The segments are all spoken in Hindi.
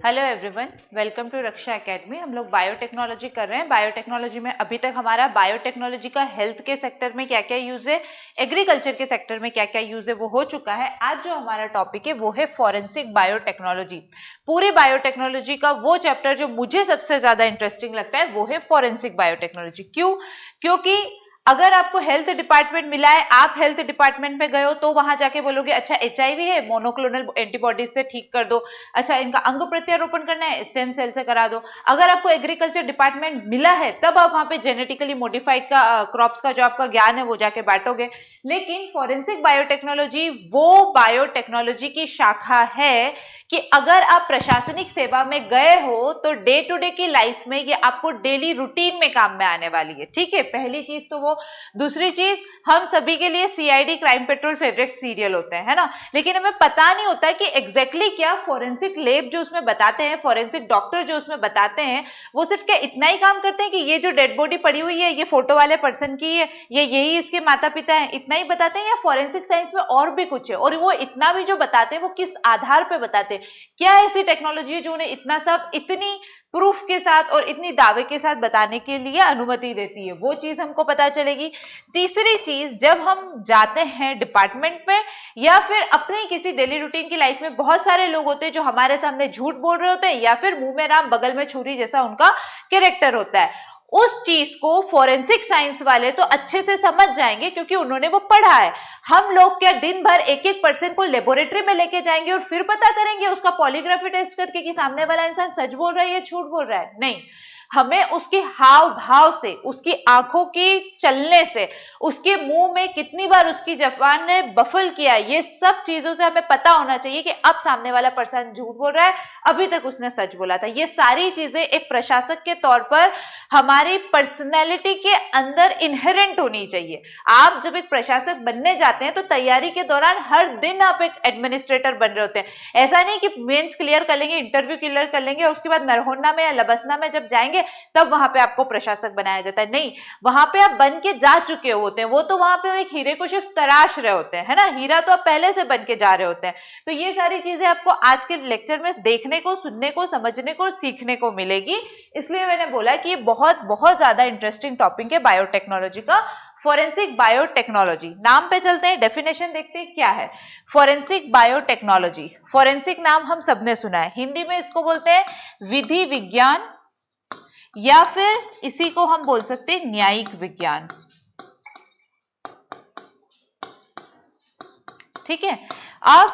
Hello everyone, welcome to Raksha Academy. हम लोग बायोटेक्नोलॉजी कर रहे हैं। बायोटेक्नोलॉजी में अभी तक हमारा बायोटेक्नोलॉजी का हेल्थ के सेक्टर में क्या क्या यूज है, एग्रीकल्चर के सेक्टर में क्या क्या यूज है, वो हो चुका है। आज जो हमारा टॉपिक है वो है फॉरेंसिक बायोटेक्नोलॉजी। पूरी बायोटेक्नोलॉजी का वो चैप्टर जो मुझे सबसे ज्यादा इंटरेस्टिंग लगता है वो है फॉरेंसिक बायोटेक्नोलॉजी। क्यों? क्योंकि अगर आपको हेल्थ डिपार्टमेंट मिला है, आप हेल्थ डिपार्टमेंट में गए हो तो वहां जाके बोलोगे अच्छा एचआईवी है, मोनोक्लोनल एंटीबॉडीज से ठीक कर दो, अच्छा इनका अंग प्रत्यारोपण करना है, स्टेम सेल से करा दो। अगर आपको एग्रीकल्चर डिपार्टमेंट मिला है तब आप वहां पे जेनेटिकली मॉडिफाइड का क्रॉप्स का जो आपका ज्ञान है वो जाके बांटोगे। लेकिन फॉरेंसिक बायोटेक्नोलॉजी वो बायोटेक्नोलॉजी की शाखा है कि अगर आप प्रशासनिक सेवा में गए हो तो डे टू डे की लाइफ में ये आपको डेली रूटीन में काम में आने वाली है। ठीक है, पहली चीज तो वो। दूसरी चीज, हम सभी के लिए CID crime petrol favourite serial होते हैं, है ना, लेकिन हमें पता नहीं होता है कि एग्जैक्टली क्या फोरेंसिक लैब जो उसमें बताते हैं, फोरेंसिक डॉक्टर जो उसमें बताते हैं, वो सिर्फ क्या इतना ही काम करते हैं कि ये जो डेड बॉडी पड़ी हुई है ये फोटो वाले पर्सन की है, ये यही इसके माता पिता है, इतना ही बताते हैं, या फोरेंसिक साइंस में और भी कुछ है? और वो इतना भी जो बताते हैं वो किस आधार पर बताते हैं? क्या ऐसी टेक्नोलॉजी है जो उन्हें इतना सब इतनी प्रूफ के साथ और इतनी दावे के साथ बताने के लिए अनुमति देती है? वो चीज हमको पता चलेगी। तीसरी चीज, जब हम जाते हैं डिपार्टमेंट में या फिर अपनी किसी डेली रूटीन की लाइफ में, बहुत सारे लोग होते हैं जो हमारे सामने झूठ बोल रहे होते हैं या फिर मुंह में राम बगल में छुरी जैसा उनका कैरेक्टर होता है। उस चीज को फोरेंसिक साइंस वाले तो अच्छे से समझ जाएंगे क्योंकि उन्होंने वो पढ़ा है। हम लोग क्या दिन भर एक एक पर्सन को लेबोरेटरी में लेके जाएंगे और फिर पता करेंगे उसका पॉलीग्राफी टेस्ट करके कि सामने वाला इंसान सच बोल रहा है या झूठ बोल रहा है? नहीं, हमें उसके हाव भाव से, उसकी आंखों की चलने से, उसके मुंह में कितनी बार उसकी जबान ने बफल किया, ये सब चीजों से हमें पता होना चाहिए कि अब सामने वाला पर्सन झूठ बोल रहा है, अभी तक उसने सच बोला था। ये सारी चीजें एक प्रशासक के तौर पर हमारी पर्सनैलिटी के अंदर इनहेरेंट होनी चाहिए। आप जब एक प्रशासक बनने जाते हैं तो तैयारी के दौरान हर दिन आप एक एडमिनिस्ट्रेटर बन रहे होते हैं। ऐसा नहीं कि मेंस क्लियर कर लेंगे, इंटरव्यू क्लियर कर लेंगे और उसके बाद नरहोन्ना में या लबसना में जब जाएंगे तब वहां पे आपको प्रशासक बनाया जाता है। नहीं, वहां पे आप बन के जा चुके होते हैं। वो तो वहां पे एक हीरे को सिर्फ तराश रहे होते हैं, है ना, हीरा तो आप पहले से बन के जा रहे होते हैं। तो ये सारी चीजें आपको आज के लेक्चर में देखने को, सुनने को, समझने को और सीखने को मिलेगी। इसलिए मैंने बोला कि ये बहुत बहुत ज्यादा इंटरेस्टिंग टॉपिक है बायोटेक्नोलॉजी का। फोरेंसिक बायोटेक्नोलॉजी, नाम पे चलते हैं, डेफिनेशन देखते हैं क्या है फोरेंसिक बायोटेक्नोलॉजी। फोरेंसिक नाम हम सबने सुना है, हिंदी में इसको बोलते हैं विधि विज्ञान या फिर इसी को हम बोल सकते हैं न्यायिक विज्ञान। ठीक है, अब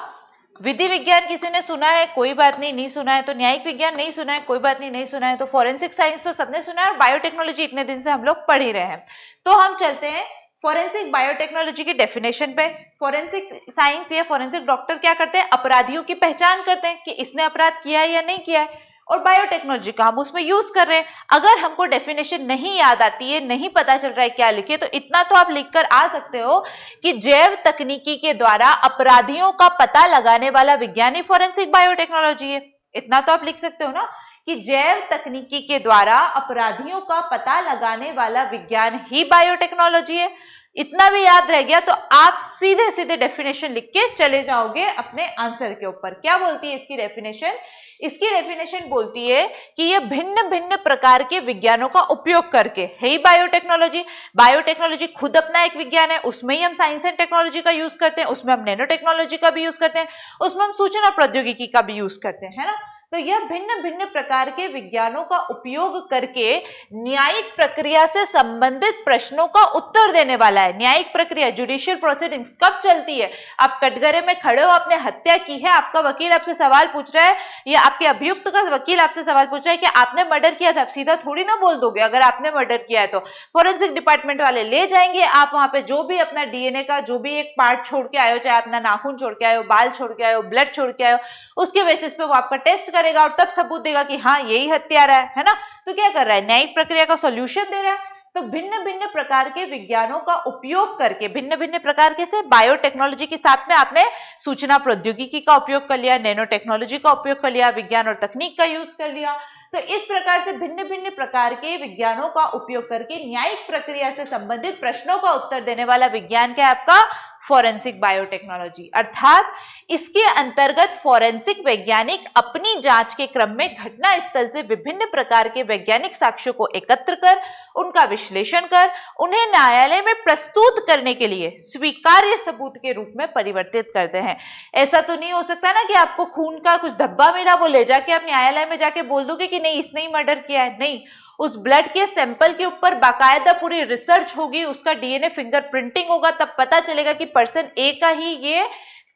विधि विज्ञान किसी ने सुना है? कोई बात नहीं, नहीं सुना है तो न्यायिक विज्ञान नहीं सुना है, कोई बात नहीं, नहीं सुना है तो फोरेंसिक साइंस तो सबने सुना है, और बायोटेक्नोलॉजी इतने दिन से हम लोग पढ़ ही रहे हैं। तो हम चलते हैं फोरेंसिक बायोटेक्नोलॉजी की डेफिनेशन पे। फोरेंसिक साइंस या फोरेंसिक डॉक्टर क्या करते हैं? अपराधियों की पहचान करते हैं कि इसने अपराध किया है या नहीं किया है, और बायोटेक्नोलॉजी का हम उसमें यूज कर रहे हैं। अगर हमको डेफिनेशन नहीं याद आती है, नहीं पता चल रहा है क्या लिखे, तो इतना तो आप लिख कर आ सकते हो कि जैव तकनीकी के द्वारा अपराधियों का पता लगाने वाला विज्ञान ही फोरेंसिक बायोटेक्नोलॉजी है। इतना तो आप लिख सकते हो ना कि जैव तकनीकी के द्वारा अपराधियों का पता लगाने वाला विज्ञान ही बायोटेक्नोलॉजी है। इतना भी याद रह गया तो आप सीधे सीधे डेफिनेशन लिख के चले जाओगे अपने आंसर के ऊपर। क्या बोलती है इसकी डेफिनेशन? इसकी डेफिनेशन बोलती है कि ये भिन्न भिन्न प्रकार के विज्ञानों का उपयोग करके है ही बायोटेक्नोलॉजी। बायोटेक्नोलॉजी खुद अपना एक विज्ञान है, उसमें ही हम साइंस एंड टेक्नोलॉजी का यूज करते हैं, उसमें हम नैनो टेक्नोलॉजी का भी यूज करते हैं, उसमें हम सूचना प्रौद्योगिकी का भी यूज करते हैं, है ना। तो यह भिन्न भिन्न प्रकार के विज्ञानों का उपयोग करके न्यायिक प्रक्रिया से संबंधित प्रश्नों का उत्तर देने वाला है। न्यायिक प्रक्रिया, जुडिशियल प्रोसीडिंग्स कब चलती है? आप कटघरे में खड़े हो, आपने हत्या की है, आपका वकील आपसे सवाल पूछ रहा है या आपके अभियुक्त का वकील आपसे सवाल पूछ रहा है कि आपने मर्डर किया था, आप सीधा थोड़ी ना बोल दोगे अगर आपने मर्डर किया है तो। फोरेंसिक डिपार्टमेंट वाले ले जाएंगे, आप वहां पे जो भी अपना डीएनए का जो भी एक पार्ट छोड़ के आए हो, चाहे अपना नाखून छोड़ के आए हो, बाल छोड़ के आए हो, ब्लड छोड़ के आए हो, उसके बेसिस पे वो आपका टेस्ट करेगा और तब सबूत देगा कि हाँ यही हत्यारा है ना। तो क्या कर रहा है? न्यायिक प्रक्रिया का सॉल्यूशन दे रहा है। तो भिन्न भिन्न प्रकार के विज्ञानों का उपयोग करके, भिन्न भिन्न प्रकार के से बायोटेक्नोलॉजी के साथ में आपने सूचना प्रौद्योगिकी का उपयोग कर लिया, नैनो टेक्नोलॉजी का उपयोग कर लिया, विज्ञान और तकनीक का यूज कर लिया। तो इस प्रकार से भिन्न भिन्न प्रकार के विज्ञानों का उपयोग करके न्यायिक प्रक्रिया से संबंधित प्रश्नों का उत्तर देने वाला विज्ञान क्या है? आपका फॉरेंसिक बायोटेक्नोलॉजी। अर्थात इसके अंतर्गत फॉरेंसिक वैज्ञानिक अपनी जांच के क्रम में घटना स्थल से विभिन्न प्रकार के वैज्ञानिक साक्ष्यों को एकत्र कर, उनका विश्लेषण कर, उन्हें न्यायालय में प्रस्तुत करने के लिए स्वीकार्य सबूत के रूप में परिवर्तित करते हैं। ऐसा तो नहीं हो सकता ना कि आपको खून का कुछ धब्बा मिला, वो ले जाके आप न्यायालय में जाके बोल दोगे कि नहीं इसने ही मर्डर किया है। नहीं, उस ब्लड के सैंपल के ऊपर बाकायदा पूरी रिसर्च होगी, उसका डीएनए फिंगरप्रिंटिंग होगा, तब पता चलेगा कि पर्सन ए का ही ये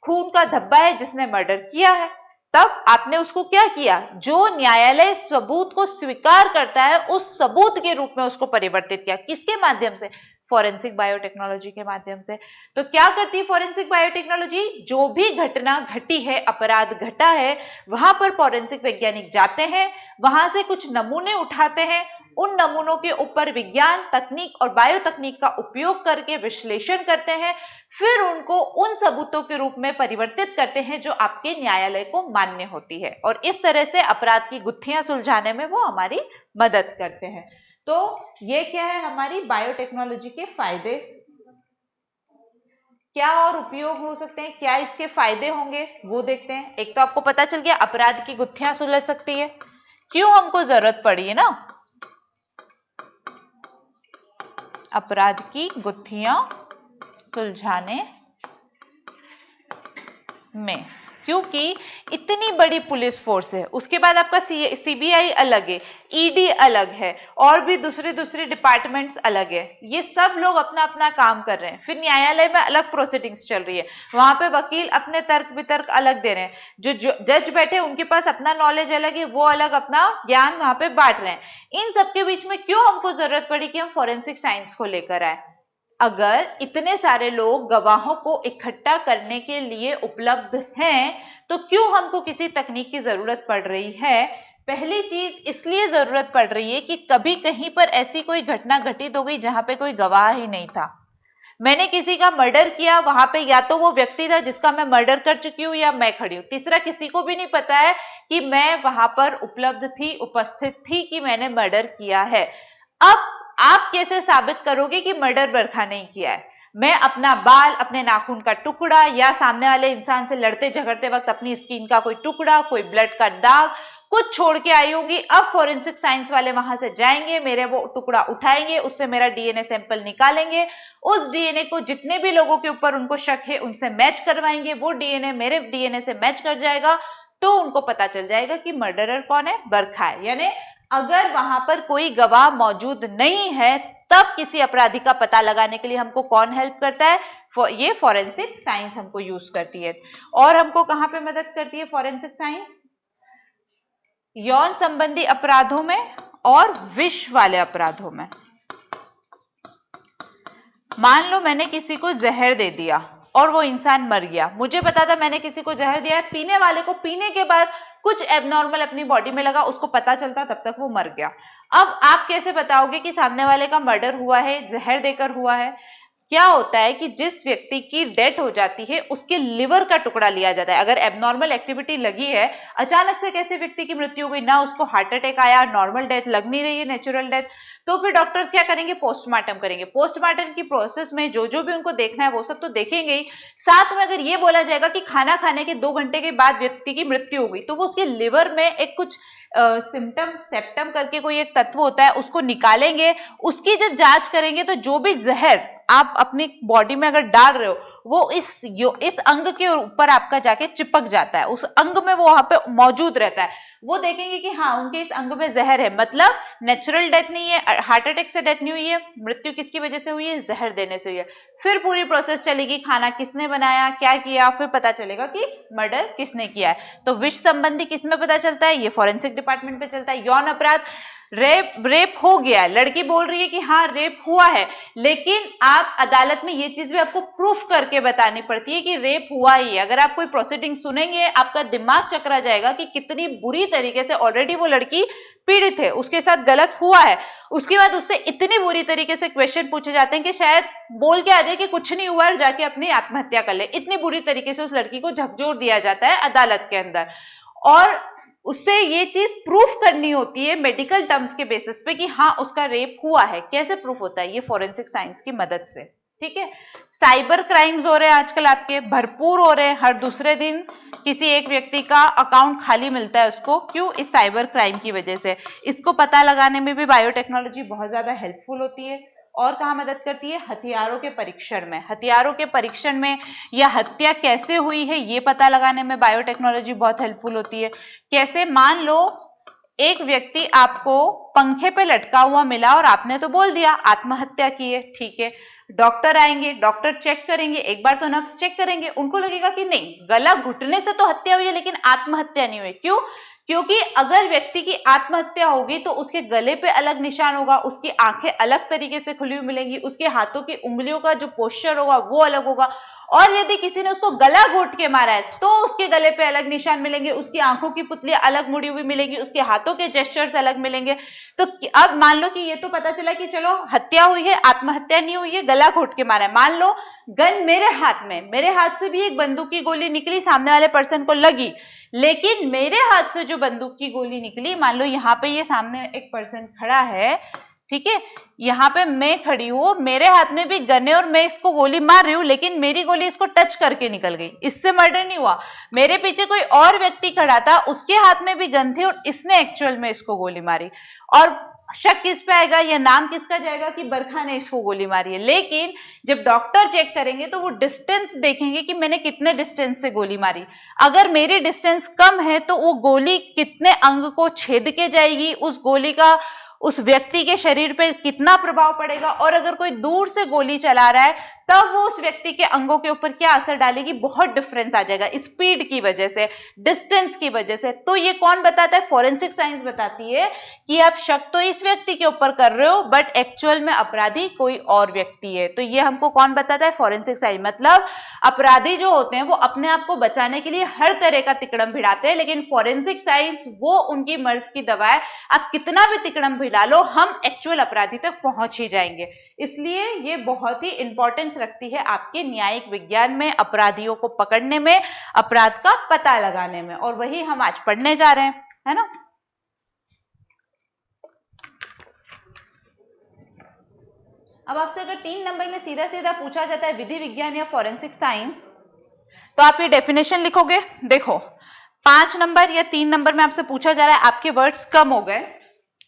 खून का धब्बा है जिसने मर्डर किया है। तब आपने उसको क्या किया, जो न्यायालय सबूत को स्वीकार करता है उस सबूत के रूप में उसको परिवर्तित किया। किसके माध्यम से? फॉरेंसिक बायोटेक्नोलॉजी के माध्यम से। तो क्या करती है फॉरेंसिक बायोटेक्नोलॉजी? जो भी घटना घटी है, अपराध घटा है, वहां पर फॉरेंसिक वैज्ञानिक जाते हैं, वहां से कुछ नमूने उठाते हैं, उन नमूनों के ऊपर विज्ञान, तकनीक और बायो तकनीक का उपयोग करके विश्लेषण करते हैं, फिर उनको उन सबूतों के रूप में परिवर्तित करते हैं जो आपके न्यायालय को मान्य होती है, और इस तरह से अपराध की गुत्थियां सुलझाने में वो हमारी मदद करते हैं। तो ये क्या है हमारी बायोटेक्नोलॉजी के फायदे। क्या और उपयोग हो सकते हैं, क्या इसके फायदे होंगे वो देखते हैं। एक तो आपको पता चल गया अपराध की गुत्थियां सुलझ सकती है, क्यों हमको जरूरत पड़ी है ना अपराध की गुत्थियां सुलझाने में, क्योंकि इतनी बड़ी पुलिस फोर्स है। उसके बाद आपका सीबीआई अलग है, ईडी अलग है, और भी दूसरे डिपार्टमेंट्स अलग है। ये सब लोग अपना अपना काम कर रहे हैं। फिर न्यायालय में अलग प्रोसीडिंग्स चल रही है, वहां पे वकील अपने तर्क वितर्क अलग दे रहे हैं, जो जज बैठे उनके पास अपना नॉलेज अलग है, वो अलग अपना ज्ञान वहां पे बांट रहे हैं। इन सबके बीच में क्यों हमको जरूरत पड़ी कि हम फॉरेंसिक साइंस को लेकर आए? अगर इतने सारे लोग गवाहों को इकट्ठा करने के लिए उपलब्ध हैं, तो क्यों हमको किसी तकनीक की जरूरत पड़ रही है? पहली चीज इसलिए जरूरत पड़ रही है कि कभी कहीं पर ऐसी कोई घटना घटित हो गई जहां पे कोई गवाह ही नहीं था। मैंने किसी का मर्डर किया, वहां पे या तो वो व्यक्ति था जिसका मैं मर्डर कर चुकी हूँ या मैं खड़ी हूँ। तीसरा, किसी को भी नहीं पता है कि मैं वहां पर उपलब्ध थी, उपस्थित थी, कि मैंने मर्डर किया है। अब आप कैसे साबित करोगे कि मर्डर बरखा नहीं किया है? मैं अपना बाल, अपने नाखून का टुकड़ा, या सामने वाले इंसान से लड़ते झगड़ते वक्त अपनी स्किन का कोई टुकड़ा, कोई ब्लड का दाग, कुछ छोड़ के आई होंगी। अब फोरेंसिक साइंस वाले वहां से जाएंगे, मेरे वो टुकड़ा उठाएंगे, उससे मेरा डीएनए सैंपल निकालेंगे, उस डीएनए को जितने भी लोगों के ऊपर उनको शक है उनसे मैच करवाएंगे, वो डीएनए मेरे डीएनए से मैच कर जाएगा, तो उनको पता चल जाएगा कि मर्डरर कौन है, बरखा है। यानी अगर वहां पर कोई गवाह मौजूद नहीं है, तब किसी अपराधी का पता लगाने के लिए हमको कौन हेल्प करता है? ये फॉरेंसिक साइंस हमको यूज करती है। और हमको कहां पे मदद करती है फॉरेंसिक साइंस? यौन संबंधी अपराधों में और विष वाले अपराधों में। मान लो मैंने किसी को जहर दे दिया और वो इंसान मर गया। मुझे पता था मैंने किसी को जहर दिया है, पीने वाले को पीने के बाद कुछ एबनॉर्मल अपनी बॉडी में लगा, उसको पता चलता, तब तक वो मर गया। अब आप कैसे बताओगे कि सामने वाले का मर्डर हुआ है, जहर देकर हुआ है? क्या होता है कि जिस व्यक्ति की डेथ हो जाती है उसके लिवर का टुकड़ा लिया जाता है। अगर एबनॉर्मल एक्टिविटी लगी है, अचानक से कैसे व्यक्ति की मृत्यु हो गई, ना उसको हार्ट अटैक आया, नॉर्मल डेथ लग नहीं रही है, नेचुरल डेथ, तो फिर डॉक्टर्स क्या करेंगे? पोस्टमार्टम करेंगे। पोस्टमार्टम की प्रोसेस में जो जो भी उनको देखना है वो सब तो देखेंगे ही, साथ में अगर ये बोला जाएगा कि खाना खाने के 2 घंटे के बाद व्यक्ति की मृत्यु हो गई, तो वो उसके लिवर में एक कुछ सिम्टम सेप्टम करके कोई एक तत्व होता है, उसको निकालेंगे। उसकी जब जांच करेंगे तो जो भी जहर आप अपनी बॉडी में अगर डाल रहे हो, वो इस अंग के ऊपर आपका जाके चिपक जाता है, उस अंग में वो वहां पे मौजूद रहता है। वो देखेंगे कि हाँ उनके इस अंग में जहर है, मतलब नेचुरल डेथ नहीं है, हार्ट अटैक से डेथ नहीं हुई है, मृत्यु किसकी वजह से हुई है? जहर देने से हुई है। फिर पूरी प्रोसेस चलेगी, खाना किसने बनाया, क्या किया, फिर पता चलेगा कि मर्डर किसने किया है। तो विष संबंधी किसमें पता चलता है? ये फॉरेंसिक डिपार्टमेंट पे चलता है। यौन अपराध, रेप हो गया, लड़की बोल रही है कि हाँ रेप हुआ है, लेकिन आप अदालत में ये चीज भी आपको प्रूफ करके बतानी पड़ती है कि रेप हुआ ही है। अगर आप कोई प्रोसीडिंग सुनेंगे, आपका दिमाग चकरा जाएगा कि कितनी बुरी तरीके से ऑलरेडी वो लड़की पीड़ित है, उसके साथ गलत हुआ है, उसके बाद उससे इतनी बुरी तरीके से क्वेश्चन पूछे जाते हैं कि शायद बोल के आ जाए कि कुछ नहीं हुआ और जाके अपनी आत्महत्या कर ले। इतनी बुरी तरीके से उस लड़की को झकझोर दिया जाता है अदालत के अंदर, और उससे ये चीज प्रूफ करनी होती है मेडिकल टर्म्स के बेसिस पे कि हाँ उसका रेप हुआ है। कैसे प्रूफ होता है? ये फॉरेंसिक साइंस की मदद से। ठीक है। साइबर क्राइम्स हो रहे हैं आजकल आपके भरपूर हो रहे हैं, हर दूसरे दिन किसी एक व्यक्ति का अकाउंट खाली मिलता है उसको, क्यों? इस साइबर क्राइम की वजह से। इसको पता लगाने में भी बायोटेक्नोलॉजी बहुत ज्यादा हेल्पफुल होती है। और कहाँ मदद करती है? हथियारों के परीक्षण में। हथियारों के परीक्षण में या हत्या कैसे हुई है ये पता लगाने में बायोटेक्नोलॉजी बहुत हेल्पफुल होती है। कैसे? मान लो एक व्यक्ति आपको पंखे पे लटका हुआ मिला और आपने तो बोल दिया आत्महत्या की है, ठीक है। डॉक्टर आएंगे, डॉक्टर चेक करेंगे, एक बार तो नब्ज चेक करेंगे, उनको लगेगा कि नहीं, गला घुटने से तो हत्या हुई है लेकिन आत्महत्या नहीं हुई। क्यों? क्योंकि अगर व्यक्ति की आत्महत्या होगी तो उसके गले पे अलग निशान होगा, उसकी आंखें अलग तरीके से खुली हुई मिलेंगी, उसके हाथों की उंगलियों का जो पोस्चर होगा वो अलग होगा। और यदि किसी ने उसको गला घोट के मारा है तो उसके गले पे अलग निशान मिलेंगे, उसकी आंखों की पुतलियां अलग मुड़ी हुई मिलेगी, उसके हाथों के जेस्चर्स अलग मिलेंगे। तो अब मान लो कि ये तो पता चला कि चलो हत्या हुई है, आत्महत्या नहीं हुई है, गला घोट के मारा है। मान लो गन मेरे हाथ में, मेरे हाथ से भी एक बंदूक की गोली निकली, सामने वाले पर्सन को लगी, लेकिन मेरे हाथ से जो बंदूक की गोली निकली, मान लो यहाँ पे ये सामने एक पर्सन खड़ा है, ठीक है, यहाँ पे मैं खड़ी हूं, मेरे हाथ में भी गन है और मैं इसको गोली मार रही हूं, लेकिन मेरी गोली इसको टच करके निकल गई, इससे मर्डर नहीं हुआ। मेरे पीछे कोई और व्यक्ति खड़ा था, उसके हाथ में भी गन थी और इसने एक्चुअल में इसको गोली मारी। और शक किस पे आएगा या नाम किसका जाएगा कि बरखा ने इसको गोली मारी है। लेकिन जब डॉक्टर चेक करेंगे तो वो डिस्टेंस देखेंगे कि मैंने कितने डिस्टेंस से गोली मारी। अगर मेरी डिस्टेंस कम है तो वो गोली कितने अंग को छेद के जाएगी, उस गोली का उस व्यक्ति के शरीर पे कितना प्रभाव पड़ेगा, और अगर कोई दूर से गोली चला रहा है तब वो उस व्यक्ति के अंगों के ऊपर क्या असर डालेगी, बहुत डिफरेंस आ जाएगा स्पीड की वजह से, डिस्टेंस की वजह से। तो ये कौन बताता है? फॉरेंसिक साइंस बताती है कि आप शक तो इस व्यक्ति के ऊपर कर रहे हो बट एक्चुअल में अपराधी कोई और व्यक्ति है। तो ये हमको कौन बताता है? Forensic science. मतलब अपराधी जो होते हैं वो अपने आप को बचाने के लिए हर तरह का तिकड़म भिड़ाते हैं, लेकिन फॉरेंसिक साइंस वो उनकी मर्ज की दवा है, आप कितना भी तिकड़म भिड़ा लो हम एक्चुअल अपराधी तक पहुंच ही जाएंगे। इसलिए ये बहुत ही इंपॉर्टेंस रखती है आपके न्यायिक विज्ञान में, अपराधियों को पकड़ने में, अपराध का पता लगाने में, और वही हम आज पढ़ने जा रहे हैं, है ना। अब आपसे अगर 3 नंबर में सीधा सीधा पूछा जाता है विधि विज्ञान या फॉरेंसिक साइंस, तो आप ये डेफिनेशन लिखोगे। देखो 5 नंबर या 3 नंबर में आपसे पूछा जा रहा है, आपके वर्ड्स कम हो गए,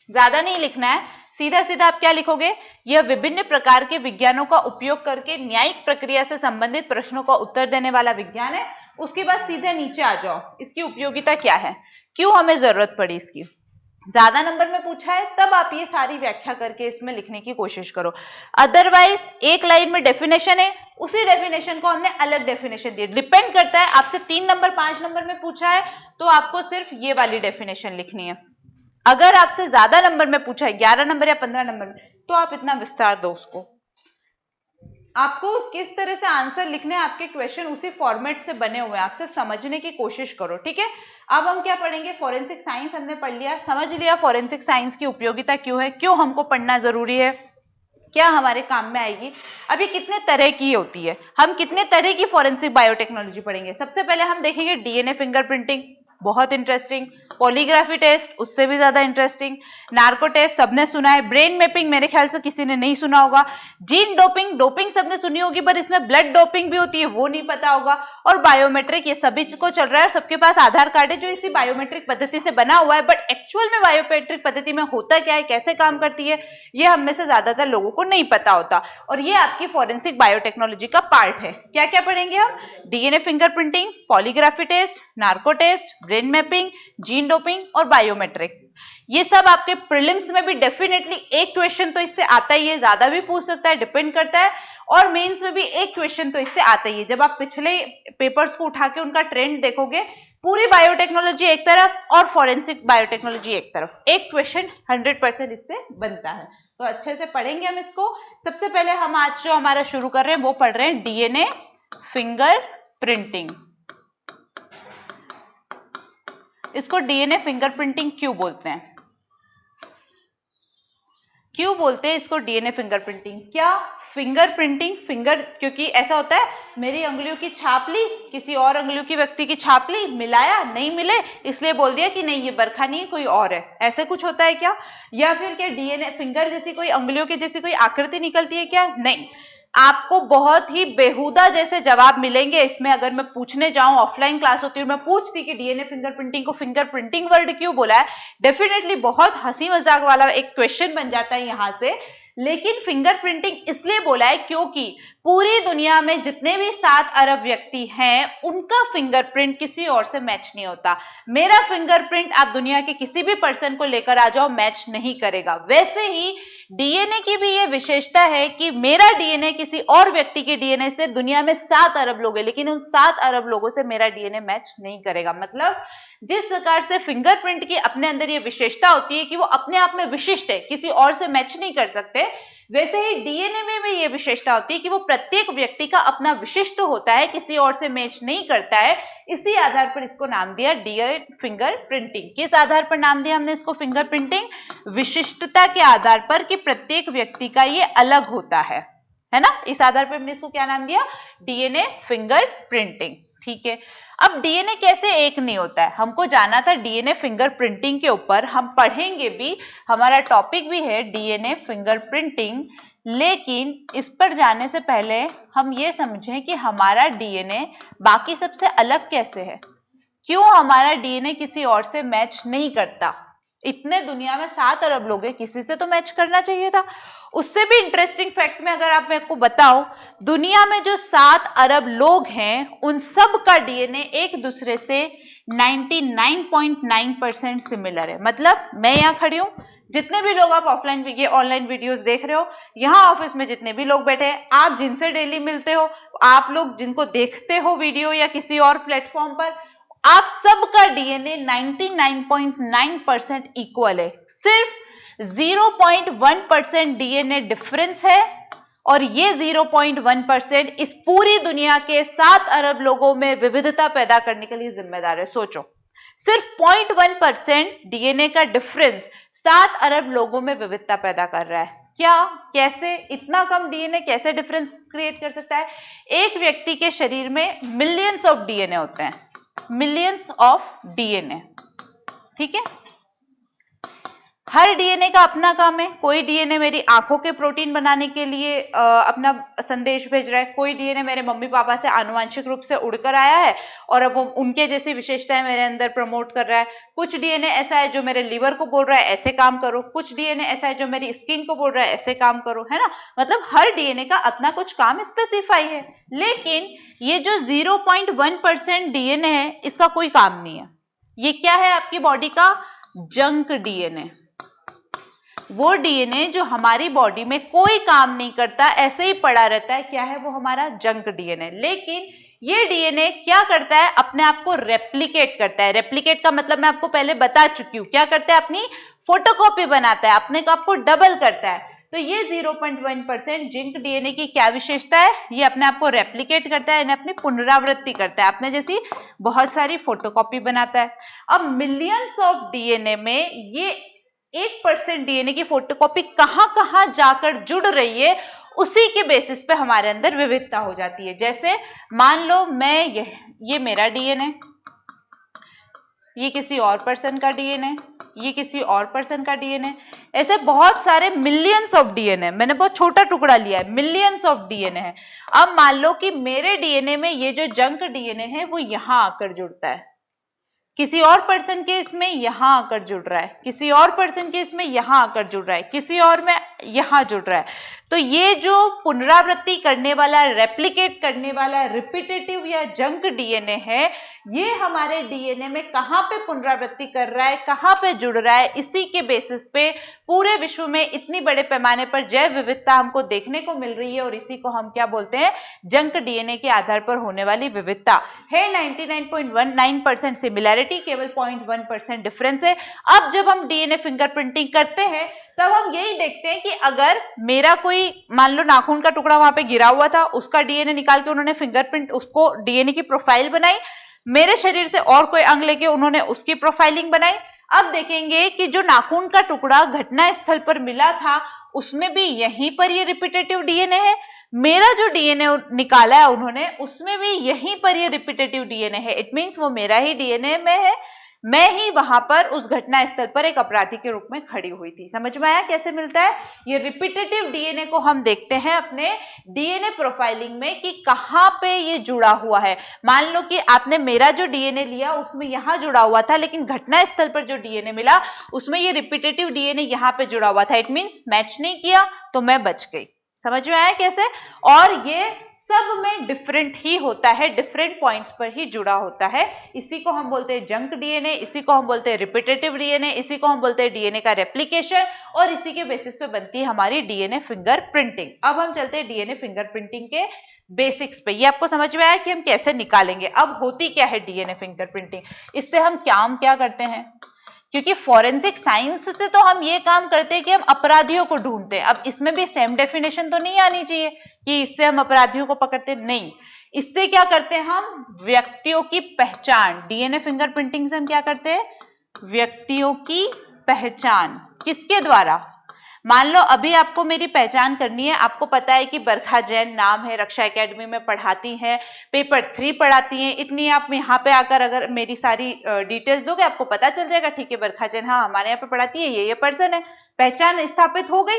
ज्यादा नहीं लिखना है, सीधा सीधा आप क्या लिखोगे? यह विभिन्न प्रकार के विज्ञानों का उपयोग करके न्यायिक प्रक्रिया से संबंधित प्रश्नों का उत्तर देने वाला विज्ञान है। उसके बाद सीधे नीचे आ जाओ, इसकी उपयोगिता क्या है, क्यों हमें जरूरत पड़ी इसकी। ज्यादा नंबर में पूछा है तब आप ये सारी व्याख्या करके इसमें लिखने की कोशिश करो। अदरवाइज एक लाइन में डेफिनेशन है, उसी डेफिनेशन को हमने अलग डेफिनेशन दी। डिपेंड करता है, आपसे 3 नंबर 5 नंबर में पूछा है तो आपको सिर्फ ये वाली डेफिनेशन लिखनी है। अगर आपसे ज्यादा नंबर में पूछा है 11 नंबर या 15 नंबर में, तो आप इतना विस्तार दो उसको। आपको किस तरह से आंसर लिखने हैं, आपके क्वेश्चन उसी फॉर्मेट से बने हुए हैं, आप सिर्फ समझने की कोशिश करो, ठीक है। अब हम क्या पढ़ेंगे? फॉरेंसिक साइंस हमने पढ़ लिया, समझ लिया फॉरेंसिक साइंस की उपयोगिता क्यों है, क्यों हमको पढ़ना जरूरी है, क्या हमारे काम में आएगी। अब ये कितने तरह की होती है, हम कितने तरह की फॉरेंसिक बायोटेक्नोलॉजी पढ़ेंगे। सबसे पहले हम देखेंगे डीएनए फिंगरप्रिंटिंग, बहुत इंटरेस्टिंग। पॉलीग्राफी टेस्ट, उससे भी ज्यादा इंटरेस्टिंग। नार्को टेस्ट सबने सुना है। ब्रेन मैपिंग मेरे ख्याल से किसी ने नहीं सुना होगा। जीन डोपिंग, डोपिंग सबने सुनी होगी पर इसमें ब्लड डोपिंग भी होती है वो नहीं पता होगा। और बायोमेट्रिक, ये सभी को चल रहा है, सबके पास आधार कार्ड है जो इसी बायोमेट्रिक पद्धति से बना हुआ है, बट एक्चुअल में बायोमेट्रिक पद्धति में होता क्या है, कैसे काम करती है, ये हम में से ज्यादातर लोगों को नहीं पता होता। और ये आपकी फॉरेंसिक बायोटेक्नोलॉजी का पार्ट है। क्या क्या पढ़ेंगे हम? DNA fingerprinting, polygraphy test, narco test, brain mapping, gene doping और बायोमेट्रिक। ये सब आपके प्रीलिम्स में भी डेफिनेटली एक क्वेश्चन तो इससे आता ही है, ज्यादा भी पूछ सकता है, डिपेंड करता है। और मेंस में भी एक क्वेश्चन तो इससे आता ही है। जब आप पिछले पेपर्स को उठा के उनका ट्रेंड देखोगे, पूरी बायोटेक्नोलॉजी एक तरफ और फॉरेंसिक बायोटेक्नोलॉजी एक तरफ, एक क्वेश्चन 100% इससे बनता है। तो अच्छे से पढ़ेंगे हम इसको। सबसे पहले हम आज जो हमारा शुरू कर रहे हैं वो पढ़ रहे हैं डीएनए फिंगर प्रिंटिंग। इसको डीएनए फिंगरप्रिंटिंग क्यों बोलते हैं, क्यों बोलते हैं इसको डीएनए फिंगरप्रिंटिंग? क्या फिंगरप्रिंटिंग, फिंगर क्योंकि ऐसा होता है मेरी अंगुलियों की छाप ली, किसी और अंगुलियों की व्यक्ति की छाप ली, मिलाया, नहीं मिले इसलिए बोल दिया कि नहीं ये बरखा नहीं है कोई और है, ऐसे कुछ होता है क्या? या फिर क्या डीएनए फिंगर जैसी कोई अंगुलियों की जैसी कोई आकृति निकलती है क्या? नहीं। आपको बहुत ही बेहुदा जैसे जवाब मिलेंगे इसमें। अगर मैं पूछने जाऊं, ऑफलाइन क्लास होती है, मैं पूछती कि डीएनए फिंगरप्रिंटिंग को फिंगरप्रिंटिंग वर्ड क्यों बोला है, डेफिनेटली बहुत हंसी मजाक वाला एक क्वेश्चन बन जाता है यहां से। लेकिन फिंगरप्रिंटिंग इसलिए बोला है क्योंकि पूरी दुनिया में जितने भी 7 अरब व्यक्ति हैं उनका फिंगरप्रिंट किसी और से मैच नहीं होता। मेरा फिंगरप्रिंट आप दुनिया के किसी भी पर्सन को लेकर आ जाओ, मैच नहीं करेगा। वैसे ही डीएनए की भी ये विशेषता है कि मेरा डीएनए किसी और व्यक्ति के डीएनए से, दुनिया में 7 अरब लोग हैं लेकिन उन 7 अरब लोगों से मेरा डीएनए मैच नहीं करेगा। मतलब जिस प्रकार से फिंगरप्रिंट की अपने अंदर ये विशेषता होती है कि वो अपने आप में विशिष्ट है, किसी और से मैच नहीं कर सकते, वैसे ही डीएनए में भी ये विशेषता होती है कि वो प्रत्येक व्यक्ति का अपना विशिष्ट होता है, किसी और से मैच नहीं करता है। इसी आधार पर इसको नाम दिया डीएनए फिंगरप्रिंटिंग। किस आधार पर नाम दिया हमने इसको फिंगरप्रिंटिंग? विशिष्टता के आधार पर कि प्रत्येक व्यक्ति का ये अलग होता है ना। इस आधार पर हमने इसको क्या नाम दिया? DNA fingerprinting. ठीक है, अब डीएनए कैसे एक नहीं होता है, हमको जाना था डीएनए फिंगरप्रिंटिंग के ऊपर, हम पढ़ेंगे भी, हमारा टॉपिक भी है डीएनए फिंगरप्रिंटिंग। लेकिन इस पर जाने से पहले हम ये समझें कि हमारा डीएनए बाकी सबसे अलग कैसे है, क्यों हमारा डीएनए किसी और से मैच नहीं करता। इतने दुनिया में 7 अरब लोग हैं, किसी से तो मैच करना चाहिए था। उससे भी इंटरेस्टिंग फैक्ट में अगर आप मेरे को बताओ, दुनिया में जो 7 अरब लोग हैं उन सब का डीएनए एक दूसरे से 99.9% सिमिलर है। मतलब मैं यहाँ खड़ी हूं, जितने भी लोग आप ऑफलाइन ये ऑनलाइन वीडियोस देख रहे हो, यहाँ ऑफिस में जितने भी लोग बैठे हैं, आप जिनसे डेली मिलते हो, आप लोग जिनको देखते हो वीडियो या किसी और प्लेटफॉर्म पर, आप सबका डीएनए 99.9% इक्वल है। सिर्फ 0.1% डीएनए डिफरेंस है और ये 0.1% इस पूरी दुनिया के 7 अरब लोगों में विविधता पैदा करने के लिए जिम्मेदार है। सोचो, सिर्फ 0.1% डीएनए का डिफरेंस 7 अरब लोगों में विविधता पैदा कर रहा है। क्या, कैसे? इतना कम डीएनए कैसे डिफरेंस क्रिएट कर सकता है? एक व्यक्ति के शरीर में मिलियंस ऑफ डीएनए होते हैं, मिलियंस ऑफ डीएनए। ठीक है, हर डीएनए का अपना काम है। कोई डीएनए मेरी आंखों के प्रोटीन बनाने के लिए अपना संदेश भेज रहा है, कोई डीएनए मेरे मम्मी पापा से आनुवंशिक रूप से उड़कर आया है और अब वो उनके जैसी विशेषताएं मेरे अंदर प्रमोट कर रहा है। कुछ डीएनए ऐसा है जो मेरे लीवर को बोल रहा है ऐसे काम करो, कुछ डीएनए ऐसा है जो मेरी स्किन को बोल रहा है ऐसे काम करो, है ना। मतलब हर डीएनए का अपना कुछ काम स्पेसिफाई है। लेकिन ये जो 0.1% डीएनए है, इसका कोई काम नहीं है। ये क्या है? आपकी बॉडी का जंक डीएनए। वो डीएनए जो हमारी बॉडी में कोई काम नहीं करता, ऐसे ही पड़ा रहता है, क्या है वो? हमारा जंक डीएनए। लेकिन ये डीएनए क्या करता है? अपने आप को रेप्लिकेट करता है। रेप्लिकेट का मतलब मैं आपको पहले बता चुकी हूं, क्या करता है? अपनी फोटोकॉपी बनाता है, अपने आप को डबल करता है। तो ये 0.1% जिंक डीएनए की क्या विशेषता है? ये अपने आप को रेप्लिकेट करता है, यानी अपनी पुनरावृत्ति करता है, अपने जैसी बहुत सारी फोटोकॉपी बनाता है। अब मिलियंस ऑफ डीएनए में ये 1% डीएनए की फोटोकॉपी कहां जाकर जुड़ रही है, उसी के बेसिस पे हमारे अंदर विविधता हो जाती है। जैसे मान लो मैं ये मेरा डीएनए, ये किसी और पर्सन का डीएनए, ये किसी और पर्सन का डीएनए, ऐसे बहुत सारे मिलियंस ऑफ डीएनए, मैंने बहुत छोटा टुकड़ा लिया है, मिलियंस ऑफ डीएनए है। अब मान लो कि मेरे डीएनए में ये जो जंक डीएनए है वो यहां आकर जुड़ता है, किसी और पर्सन के इसमें यहां आकर जुड़ रहा है, किसी और पर्सन के इसमें यहां आकर जुड़ रहा है, किसी और में यहां जुड़ रहा है। तो ये जो पुनरावृत्ति करने वाला, रेप्लिकेट करने वाला रिपीटेटिव या जंक डीएनए है, ये हमारे डीएनए में कहां पे पुनरावृत्ति कर रहा है, कहां पे जुड़ रहा है, इसी के बेसिस पे पूरे विश्व में इतनी बड़े पैमाने पर जैव विविधता हमको देखने को मिल रही है। और इसी को हम क्या बोलते हैं? जंक डीएनए के आधार पर होने वाली विविधता है। 99.19% सिमिलैरिटी, केवल 0.1% डिफरेंस है। अब जब हम डीएनए फिंगरप्रिंटिंग करते हैं तब हम यही देखते हैं कि अगर मेरा कोई, मान लो नाखून का टुकड़ा वहां पे गिरा हुआ था, उसका डीएनए निकाल के उन्होंने फिंगरप्रिंट, उसको डीएनए की प्रोफाइल बनाई, मेरे शरीर से और कोई अंग लेके उन्होंने उसकी प्रोफाइलिंग बनाई। अब देखेंगे कि जो नाखून का टुकड़ा घटना स्थल पर मिला था, उसमें भी यहीं पर ये रिपीटेटिव डीएनए है। मेरा जो डीएनए निकाला है उन्होंने, उसमें भी यहीं पर ये रिपीटेटिव डीएनए है। इट मीन्स वो मेरा ही डीएनए में है। मैं ही वहां पर उस घटना स्थल पर एक अपराधी के रूप में खड़ी हुई थी। समझ में आया कैसे मिलता है? ये रिपीटेटिव डीएनए को हम देखते हैं अपने डीएनए प्रोफाइलिंग में कि कहां पे ये जुड़ा हुआ है। मान लो कि आपने मेरा जो डीएनए लिया उसमें यहां जुड़ा हुआ था, लेकिन घटना स्थल पर जो डीएनए मिला उसमें ये रिपीटेटिव डीएनए यहां पे जुड़ा हुआ था। इट मींस मैच नहीं किया तो मैं बच गई। समझ में आया कैसे? और ये सब में डिफरेंट ही होता है, डिफरेंट पॉइंट्स पर ही जुड़ा होता है। इसी को हम बोलते हैं जंक डीएनए, इसी को हम बोलते हैं रिपीटेटिव डीएनए, इसी को हम बोलते हैं डीएनए का रेप्लिकेशन, और इसी के बेसिस पे बनती है हमारी डीएनए फिंगरप्रिंटिंग। अब हम चलते हैं डीएनए फिंगरप्रिंटिंग के बेसिक्स पे। ये आपको समझ में आया कि हम कैसे निकालेंगे। अब होती क्या है डीएनए फिंगरप्रिंटिंग, इससे हम काम क्या करते हैं? क्योंकि फॉरेंसिक साइंस से तो हम ये काम करते हैं कि हम अपराधियों को ढूंढते हैं। अब इसमें भी सेम डेफिनेशन तो नहीं आनी चाहिए कि इससे हम अपराधियों को पकड़ते, नहीं। इससे क्या करते हैं हम? व्यक्तियों की पहचान। डीएनए फिंगरप्रिंटिंग से हम क्या करते हैं? व्यक्तियों की पहचान। किसके द्वारा? मान लो अभी आपको मेरी पहचान करनी है। आपको पता है कि बरखा जैन नाम है, रक्षा एकेडमी में पढ़ाती हैं, पेपर 3 पढ़ाती हैं। इतनी आप यहाँ पे आकर अगर मेरी सारी डिटेल्स दोगे आपको पता चल जाएगा, ठीक है बरखा जैन हाँ हमारे यहाँ पे पढ़ाती है, ये पर्सन है। पहचान स्थापित हो गई।